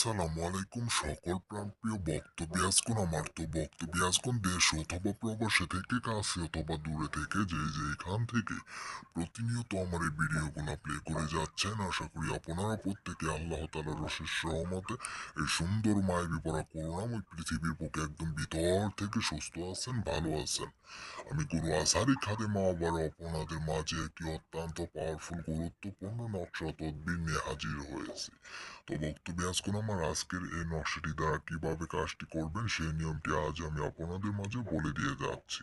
আসসালামু আলাইকুম সকল প্রাণপ্রিয় বক্তব্যাজগণ। আমার তো বক্তব্যাজগণ দেশ অথবা প্রবাসে থেকে কাছে অথবা দূরে থেকে যেখান থেকে প্রতিনিয়ত আমার এই ভিডিওগুলো প্লে করে যাচ্ছেন, আশা করি আপনারা প্রত্যেকে আল্লাহ তাআলার অশেষ রহমতে এই সুন্দর মায়াবী ভরা করুণাময় পৃথিবীর বুকে একদম ভিতর থেকে সুস্থ আছেন, ভালো আছেন। আমি গুরু আজহারি খাদেমা আবারও আপনাদের মাঝে একটি অত্যন্ত পাওয়ারফুল গুরুত্বপূর্ণ নকশা তদবির নিয়ে হাজির হয়েছি। তো বক্তব্যাজগণ, আমার আজকের এই নকশাটি দ্বারা কিভাবে কাজটি করবেন সেই নিয়মটি আজ আমি আপনাদের মাঝে বলে দিয়ে যাচ্ছি।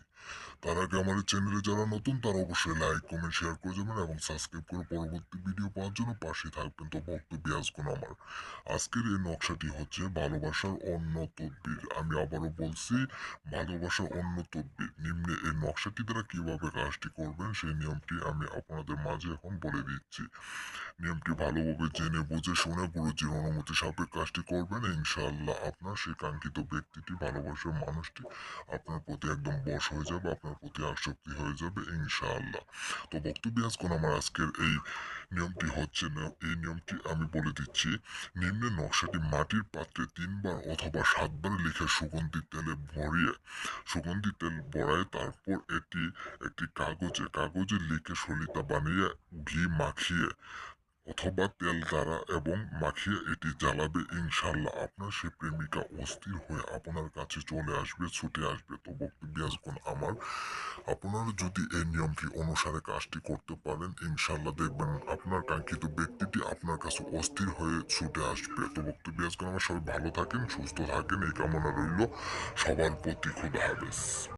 তার আগে আমার এই চ্যানেলে যারা নতুন তারা অবশ্যই লাইক কমেন্ট শেয়ার করে যাবেন এবং সাবস্ক্রাইব করে পরবর্তী ভিডিও পাওয়ার জন্য পাশে থাকবেন। তো বক্তব্যাজগণ, আমার আজকের এই নকশাটি হচ্ছে ভালোবাসার অন্য তদবির। আমি আবারও বলছি, ভালোবাসার অন্য তদবির। নিম্নে এই নকশাটি দ্বারা কিভাবে কাজটি করবেন সেই নিয়মটি আমি আপনাদের মাঝে এখন বলে দিচ্ছি। নিয়মটি ভালোভাবে জেনে বুঝে শুনে গুরুজির অনুমতি সাপেক্ষ কাজটি করবেন, ইনশাআল্লাহ আপনার সেই কাঙ্ক্ষিত ব্যক্তিটি, ভালোবাসার মানুষটি আপনার প্রতি একদম বশ হয়ে যাবে, আপনার প্রতি আসক্তি হয়ে যাবে ইনশাআল্লাহ। তো বক্তব্য আজকের আমার আজকের এই নিয়মটি হচ্ছে না, এই নিয়মটি আমি বলে দিচ্ছি। নিম্নে নকশাটি মাটির পাত্রে 3 বার অথবা 7 বার লিখে সুগন্ধি তেল ভরায়, তারপর এটি একটি কাগজে লিখে সলিতা বানিয়ে ঘি মাখিয়ে অথবা তেল দ্বারা এবং মাখিয়ে এটি জ্বালাবে, ইনশাল্লাহ আপনার সে প্রেমিকা অস্থির হয়ে আপনার কাছে চলে আসবে, ছুটে আসবে। তো বক্তব্যাজগণ আমার, আপনারা যদি এই নিয়মটি অনুসারে কাজটি করতে পারেন, ইনশাল্লাহ দেখবেন আপনার কাঙ্ক্ষিত ব্যক্তিটি আপনার কাছে অস্থির হয়ে ছুটে আসবে। তো বক্তব্যাজগণ আমার, সবাই ভালো থাকেন, সুস্থ থাকেন, এই কামনা রইল সবার প্রতি। খুদা হাফেজ।